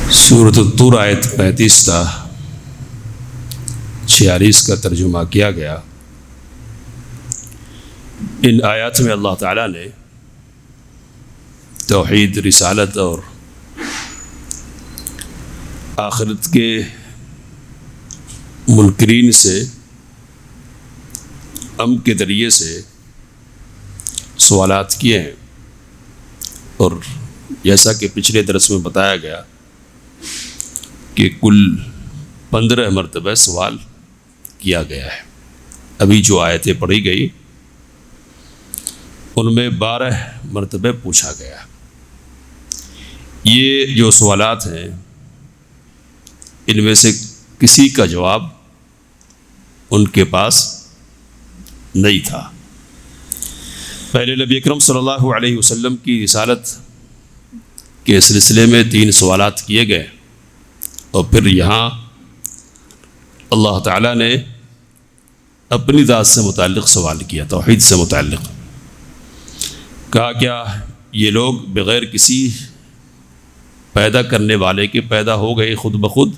سورۃ الطور آیت 35 تا 46 کا ترجمہ کیا گیا۔ ان آیات میں اللہ تعالیٰ نے توحید، رسالت اور آخرت کے منکرین سے امن کے ذریعے سے سوالات کیے ہیں، اور جیسا کہ پچھلے درس میں بتایا گیا کہ کل 15 مرتبہ سوال کیا گیا ہے۔ ابھی جو آیتیں پڑھی گئی ان میں 12 مرتبہ پوچھا گیا۔ یہ جو سوالات ہیں ان میں سے کسی کا جواب ان کے پاس نہیں تھا۔ پہلے نبی اکرم صلی اللہ علیہ وسلم کی رسالت کے سلسلے میں 3 سوالات کیے گئے، اور پھر یہاں اللہ تعالیٰ نے اپنی ذات سے متعلق سوال کیا، توحید سے متعلق۔ کہا کیا یہ لوگ بغیر کسی پیدا کرنے والے کے پیدا ہو گئے خود بخود،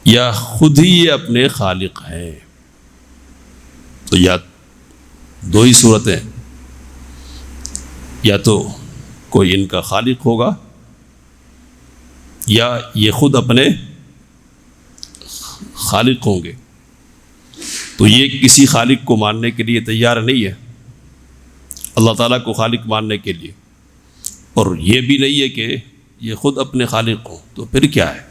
یا خود ہی یہ اپنے خالق ہیں؟ تو یا 2 ہی صورتیں، یا تو کوئی ان کا خالق ہوگا، یا یہ خود اپنے خالق ہوں گے۔ تو یہ کسی خالق کو ماننے کے لیے تیار نہیں ہے، اللہ تعالیٰ کو خالق ماننے کے لیے، اور یہ بھی نہیں ہے کہ یہ خود اپنے خالق ہوں۔ تو پھر کیا ہے؟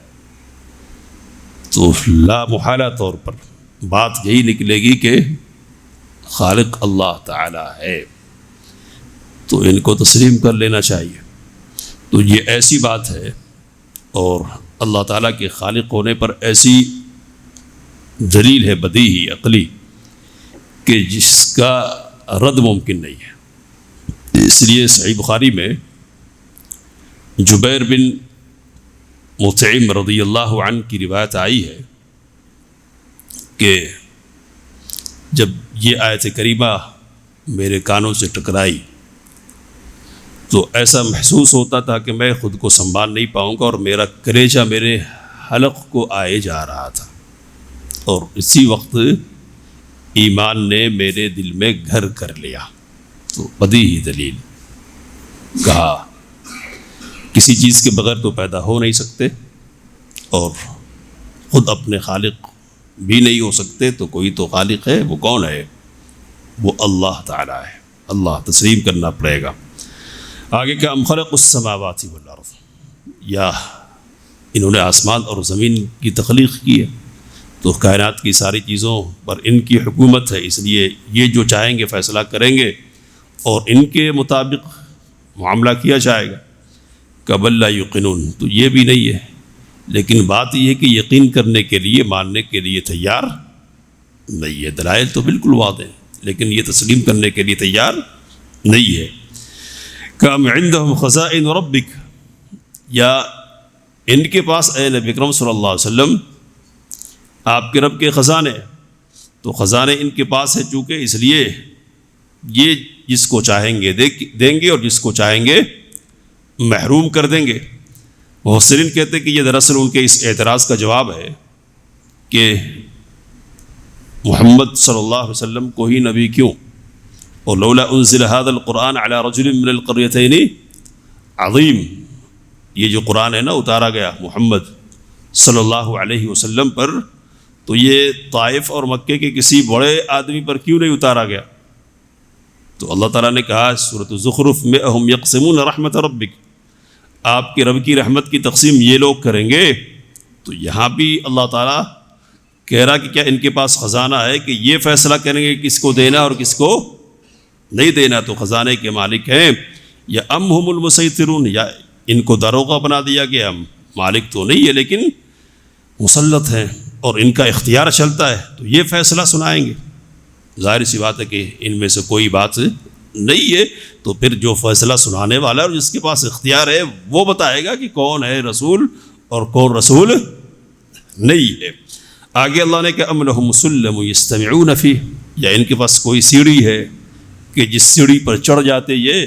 تو لا محالہ طور پر بات یہی نکلے گی کہ خالق اللہ تعالیٰ ہے، تو ان کو تسلیم کر لینا چاہیے۔ تو یہ ایسی بات ہے، اور اللہ تعالیٰ کے خالق ہونے پر ایسی دلیل ہے بدیہی عقلی کہ جس کا رد ممکن نہیں ہے۔ اس لیے صحیح بخاری میں جبیر بن مطعم رضی اللہ عنہ کی روایت آئی ہے کہ جب یہ آیت کریمہ میرے کانوں سے ٹکرائی تو ایسا محسوس ہوتا تھا کہ میں خود کو سنبھال نہیں پاؤں گا، اور میرا کلیجہ میرے حلق کو آئے جا رہا تھا، اور اسی وقت ایمان نے میرے دل میں گھر کر لیا۔ تو بدیہی دلیل، کہا کسی چیز کے بغیر تو پیدا ہو نہیں سکتے، اور خود اپنے خالق بھی نہیں ہو سکتے، تو کوئی تو خالق ہے۔ وہ کون ہے؟ وہ اللہ تعالیٰ ہے۔ اللہ تسلیم کرنا پڑے گا۔ آگے کہ ام خلق السماوات والارض، یا انہوں نے آسمان اور زمین کی تخلیق کی ہے، تو کائنات کی ساری چیزوں پر ان کی حکومت ہے، اس لیے یہ جو چاہیں گے فیصلہ کریں گے، اور ان کے مطابق معاملہ کیا جائے گا۔ بل لا یوقنون، تو یہ بھی نہیں ہے، لیکن بات یہ ہے کہ یقین کرنے کے لیے، ماننے کے لیے تیار نہیں ہے۔ دلائل تو بالکل واضح ہیں، لیکن یہ تسلیم کرنے کے لیے تیار نہیں ہے۔ کام عندهم خزائن ربک، یا ان کے پاس اے نبی اکرم صلی اللہ علیہ وسلم آپ کے رب کے خزانے، تو خزانے ان کے پاس ہے، چونکہ اس لیے یہ جس کو چاہیں گے دیں گے، اور جس کو چاہیں گے محروم کر دیں گے۔ محسرین کہتے ہیں کہ یہ دراصل ان کے اس اعتراض کا جواب ہے کہ محمد صلی اللہ علیہ وسلم کو ہی نبی کیوں؟ اور لولا انزل هذا القرآن على رجل من القريتين عظیم، یہ جو قرآن ہے نا اتارا گیا محمد صلی اللہ علیہ وسلم پر، تو یہ طائف اور مکے کے کسی بڑے آدمی پر کیوں نہیں اتارا گیا؟ تو اللہ تعالیٰ نے کہا سورۃ الزخرف میں اہم یقسمون رحمت ربک، آپ کے رب کی رحمت کی تقسیم یہ لوگ کریں گے۔ تو یہاں بھی اللہ تعالیٰ کہہ رہا کہ کیا ان کے پاس خزانہ ہے کہ یہ فیصلہ کریں گے کس کو دینا اور کس کو نہیں دینا؟ تو خزانے کے مالک ہیں، یا ام ہم المسیطرون، یا ان کو داروغہ بنا دیا گیا؟ مالک تو نہیں ہے لیکن مسلط ہیں، اور ان کا اختیار چلتا ہے، تو یہ فیصلہ سنائیں گے۔ ظاہر سی بات ہے کہ ان میں سے کوئی بات نہیں ہے، تو پھر جو فیصلہ سنانے والا ہے اور جس کے پاس اختیار ہے وہ بتائے گا کہ کون ہے رسول اور کون رسول نہیں ہے۔ آگے اللہ نے کہا ام لہم سلم یستمعون فیہ، یا ان کے پاس کوئی سیڑھی ہے کہ جس سیڑھی پر چڑھ جاتے یہ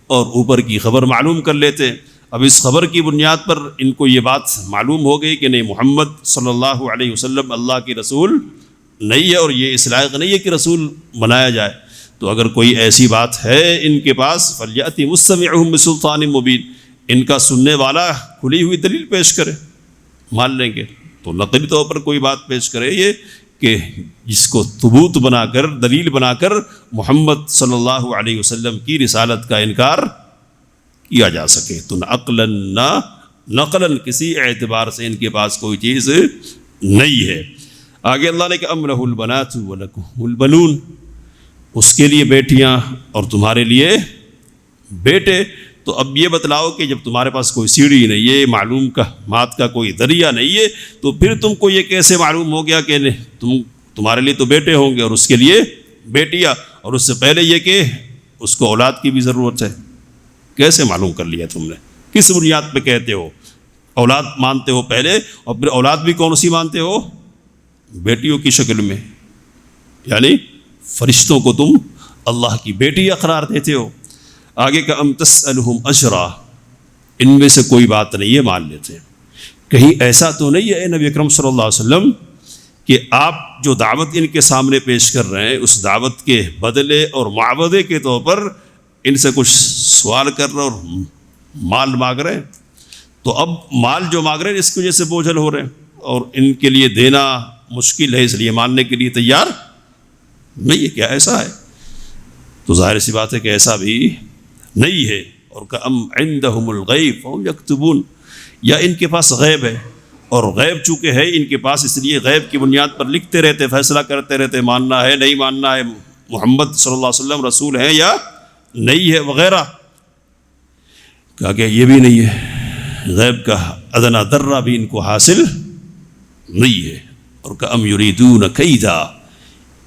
اور اوپر کی خبر معلوم کر لیتے۔ اب اس خبر کی بنیاد پر ان کو یہ بات معلوم ہو گئی کہ نہیں، محمد صلی اللہ علیہ وسلم اللہ کے رسول نہیں ہے اور یہ اس لائق نہیں ہے کہ رسول بنایا جائے. تو اگر کوئی ایسی بات ہے ان کے پاس، فَلْيَأْتِ مُسْتَمِعُهُم بِسُلْطَانٍ مُبِينٍ، ان کا سننے والا کھلی ہوئی دلیل پیش کرے، مان لیں گے. تو نقلی طور پر کوئی بات پیش کرے یہ کہ جس کو ثبوت بنا کر، دلیل بنا کر محمد صلی اللہ علیہ وسلم کی رسالت کا انکار کیا جا سکے. تو نہ عقلاً نہ نقلاً کسی اعتبار سے ان کے پاس کوئی چیز نہیں ہے. آگے اللہ نے کہا ام لہ البنات ولکم البنون، اس کے لیے بیٹیاں اور تمہارے لیے بیٹے. تو اب یہ بتلاؤ کہ جب تمہارے پاس کوئی سیڑھی نہیں ہے، معلوم کا مات کا کوئی ذریعہ نہیں ہے، تو پھر تم کو یہ کیسے معلوم ہو گیا کہ تمہارے لیے تو بیٹے ہوں گے اور اس کے لیے بیٹیاں، اور اس سے پہلے یہ کہ اس کو اولاد کی بھی ضرورت ہے؟ کیسے معلوم کر لیا تم نے؟ کس بنیاد پہ کہتے ہو؟ اولاد مانتے ہو پہلے، اور پھر اولاد بھی کون سی مانتے ہو؟ بیٹیوں کی شکل میں، یعنی فرشتوں کو تم اللہ کی بیٹی قرار دیتے ہو. آگے کا ام تسألہم اجرا، ان میں سے کوئی بات نہیں ہے، مان لیتے. کہیں ایسا تو نہیں ہے اے نبی اکرم صلی اللہ علیہ وسلم کہ آپ جو دعوت ان کے سامنے پیش کر رہے ہیں، اس دعوت کے بدلے اور معاوضے کے طور پر ان سے کچھ سوال کر رہے اور مال مانگ رہے ہیں؟ تو اب مال جو مانگ رہے ہیں اس کی وجہ سے بوجھل ہو رہے ہیں اور ان کے لیے دینا مشکل ہے، اس لیے ماننے کے لیے تیار نہیں ہے. کیا ایسا ہے؟ تو ظاہر سی بات ہے کہ ایسا بھی نہیں ہے. اور کہ ام عندہم الغیب فہم یکتبون، یا ان کے پاس غیب ہے، اور غیب چونکہ ہے ان کے پاس، اس لیے غیب کی بنیاد پر لکھتے رہتے، فیصلہ کرتے رہتے، ماننا ہے نہیں ماننا ہے، محمد صلی اللہ علیہ وسلم رسول ہیں یا نہیں ہے وغیرہ. کہا کہ یہ بھی نہیں ہے، غیب کا ادنا ذرہ بھی ان کو حاصل نہیں ہے. اور کہ ام یریدون کیدا،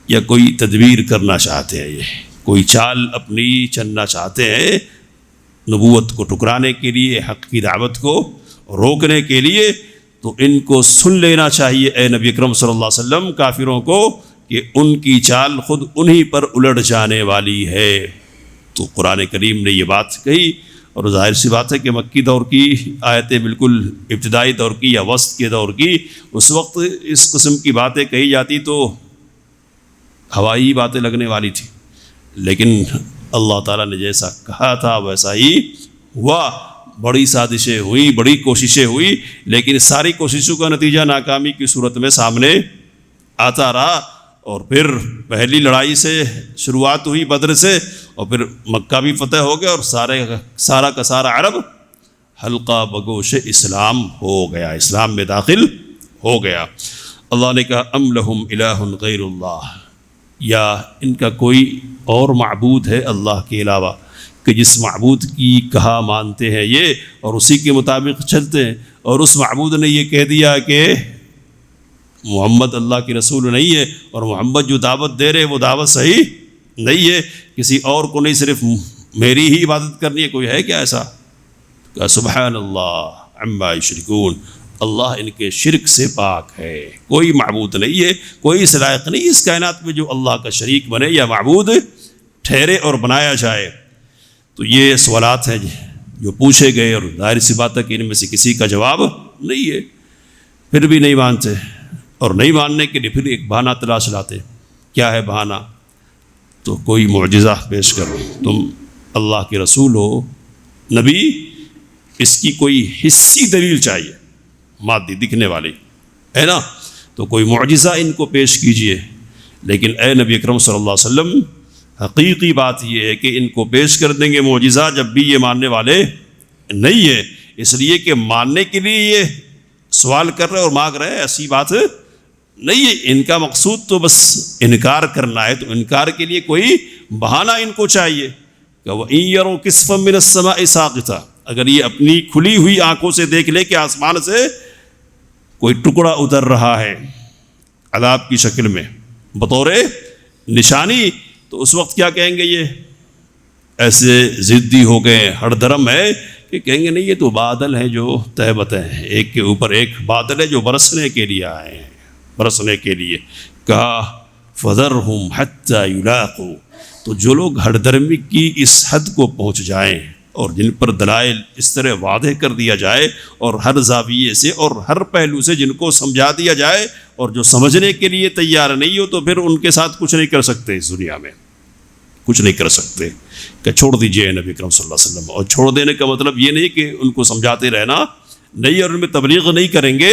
یا کوئی تدبیر کرنا چاہتے ہیں، یہ کوئی چال اپنی چلنا چاہتے ہیں نبوت کو ٹکرانے کے لیے، حق کی دعوت کو روکنے کے لیے. تو ان کو سن لینا چاہیے اے نبی اکرم صلی اللہ علیہ وسلم کافروں کو کہ ان کی چال خود انہی پر الٹ جانے والی ہے. تو قرآن کریم نے یہ بات کہی، اور ظاہر سی بات ہے کہ مکی دور کی آیتیں بالکل ابتدائی دور کی یا وسط کے دور کی، اس وقت اس قسم کی باتیں کہی جاتی تو ہوائی باتیں لگنے والی تھی. لیکن اللہ تعالیٰ نے جیسا کہا تھا ویسا ہی ہوا. بڑی سازشیں ہوئی، بڑی کوششیں ہوئی، لیکن ساری کوششوں کا نتیجہ ناکامی کی صورت میں سامنے آتا رہا. اور پھر پہلی لڑائی سے شروعات ہوئی بدر سے، اور پھر مکہ بھی فتح ہو گیا، اور سارا کا سارا عرب حلقہ بگوش اسلام ہو گیا، اسلام میں داخل ہو گیا. اللہ نے کہا ام لہم الہ غیر اللہ، یا ان کا کوئی اور معبود ہے اللہ کے علاوہ، کہ جس معبود کی کہا مانتے ہیں یہ اور اسی کے مطابق چلتے ہیں، اور اس معبود نے یہ کہہ دیا کہ محمد اللہ کی رسول نہیں ہے، اور محمد جو دعوت دے رہے وہ دعوت صحیح نہیں ہے، کسی اور کو نہیں، صرف میری ہی عبادت کرنی ہے. کوئی ہے کیا ایسا؟ کہ سبحان اللہ عما یشرکون، اللہ ان کے شرک سے پاک ہے، کوئی معبود نہیں ہے، کوئی اس لائق نہیں اس کائنات میں جو اللہ کا شریک بنے یا معبود ٹھہرے اور بنایا جائے. تو یہ سوالات ہیں جو پوچھے گئے، اور ظاہر سی بات ہے کہ ان میں سے کسی کا جواب نہیں ہے. پھر بھی نہیں مانتے، اور نہیں ماننے کے لیے پھر ایک بہانہ تلاش لاتے. کیا ہے بہانہ؟ تو کوئی معجزہ پیش کرو، تم اللہ کے رسول ہو، نبی، اس کی کوئی حسی دلیل چاہیے، مادی دکھنے والی ہے نا، تو کوئی معجزہ ان کو پیش کیجئے. لیکن اے نبی اکرم صلی اللہ علیہ وسلم، حقیقی بات یہ ہے کہ ان کو پیش کر دیں گے معجزہ جب بھی یہ ماننے والے نہیں ہے، اس لیے کہ ماننے کے لیے یہ سوال کر رہے اور مانگ رہے، ایسی بات نہیں ہے. ان کا مقصود تو بس انکار کرنا ہے، تو انکار کے لیے کوئی بہانہ ان کو چاہیے. کہ وَإِن يَرَوْا كِسْفًا مِّنَ السَّمَاءِ سَاقِطًا، اگر یہ اپنی کھلی ہوئی آنکھوں سے دیکھ لے کہ آسمان سے کوئی ٹکڑا اتر رہا ہے عذاب کی شکل میں بطور نشانی، تو اس وقت کیا کہیں گے؟ یہ ایسے ضدی ہو گئے، ہڑ درم ہے کہ کہیں گے نہیں یہ تو بادل ہیں جو تہبت ہیں، ایک کے اوپر ایک بادل ہے جو برسنے کے لیے آئے ہیں، برسنے کے لیے. کہا فَذَرْهُمْ حَتَّى يُلَاقُوا، تو جو لوگ ہڑ درمی کی اس حد کو پہنچ جائیں اور جن پر دلائل اس طرح واضح کر دیا جائے اور ہر زاویے سے اور ہر پہلو سے جن کو سمجھا دیا جائے، اور جو سمجھنے کے لیے تیار نہیں ہو تو پھر ان کے ساتھ کچھ نہیں کر سکتے، اس دنیا میں کچھ نہیں کر سکتے کہ چھوڑ دیجئے نبی اکرم صلی اللہ علیہ وسلم۔ اور چھوڑ دینے کا مطلب یہ نہیں کہ ان کو سمجھاتے رہنا نہیں اور ان میں تبلیغ نہیں کریں گے،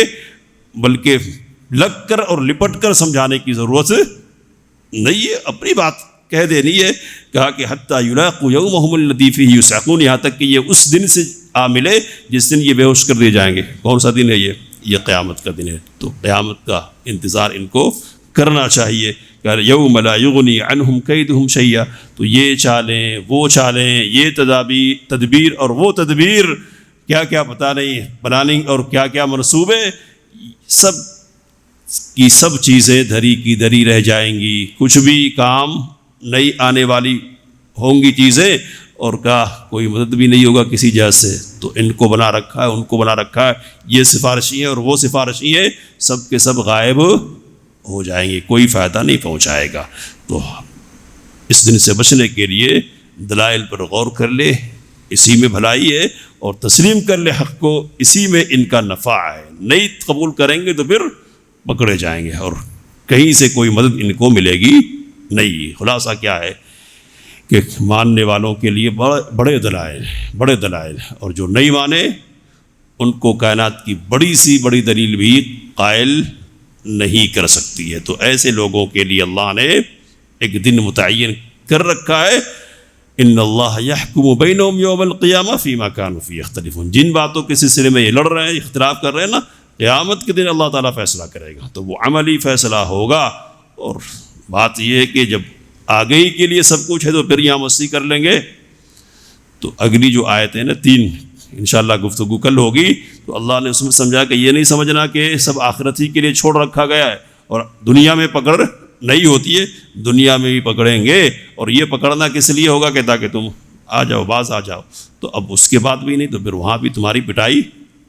بلکہ لگ کر اور لپٹ کر سمجھانے کی ضرورت نہیں ہے، اپنی بات کہہ دینی ہے۔ کہا کہ حتیٰ یلاقوا یومہم الذی فیہ یصعقون، یہاں تک کہ یہ اس دن سے آ ملے جس دن یہ بے ہوش کر دیے جائیں گے۔ کون سا دن ہے یہ قیامت کا دن ہے۔ تو قیامت کا انتظار ان کو کرنا چاہیے کہ یوم لا یغنی عنہم کیدہم شیئا، تو یہ چالیں وہ چالیں، یہ تدبیر اور وہ تدبیر، کیا کیا پتہ نہیں پلاننگ اور کیا کیا منصوبے، سب کی سب چیزیں دھری کی دھری رہ جائیں گی، کچھ بھی کام نہیں آنے والی ہوں گی چیزیں، اور کا کوئی مدد بھی نہیں ہوگا کسی جہت سے۔ تو ان کو بنا رکھا ہے، ان کو بنا رکھا ہے، یہ سفارشی ہیں اور وہ سفارشی ہیں، سب کے سب غائب ہو جائیں گے، کوئی فائدہ نہیں پہنچائے گا۔ تو اس دن سے بچنے کے لیے دلائل پر غور کر لے، اسی میں بھلائی ہے، اور تسلیم کر لے حق کو، اسی میں ان کا نفع ہے۔ نہیں قبول کریں گے تو پھر پکڑے جائیں گے اور کہیں سے کوئی مدد ان کو ملے گی نہیں۔ خلاصہ کیا ہے کہ ماننے والوں کے لیے بڑے دلائل، اور جو نہیں مانے ان کو کائنات کی بڑی دلیل بھی قائل نہیں کر سکتی ہے۔ تو ایسے لوگوں کے لیے اللہ نے ایک دن متعین کر رکھا ہے، ان اللہ یحکم بینہم یوم القیامہ فیما کانوا فیہ یختلفون۔ جن باتوں کے سلسلے میں یہ لڑ رہے ہیں، اختلاف کر رہے ہیں نا، قیامت کے دن اللہ تعالیٰ فیصلہ کرے گا، تو وہ عملی فیصلہ ہوگا۔ اور بات یہ ہے کہ جب آگے کے لیے سب کچھ ہے تو پھر یہاں مستی کر لیں گے۔ تو اگلی جو آیت ہے نا 3، انشاءاللہ گفتگو کل ہوگی، تو اللہ نے اس میں سمجھا کہ یہ نہیں سمجھنا کہ سب آخرت ہی کے لیے چھوڑ رکھا گیا ہے اور دنیا میں پکڑ نہیں ہوتی ہے، دنیا میں بھی پکڑیں گے، اور یہ پکڑنا کس لیے ہوگا کہ تاکہ تم آ جاؤ، باز آ جاؤ۔ تو اب اس کے بعد بھی نہیں، تو پھر وہاں بھی تمہاری پٹائی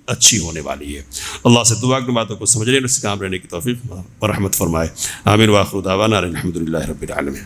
اچھی ہونے والی ہے۔ اللہ سے دعا کہ باتوں کو سمجھنے اور اس سے کام رہنے کی توفیق اور رحمت فرمائے۔ آمین۔ وآخر دعوانا الحمد للہ رب العالمین۔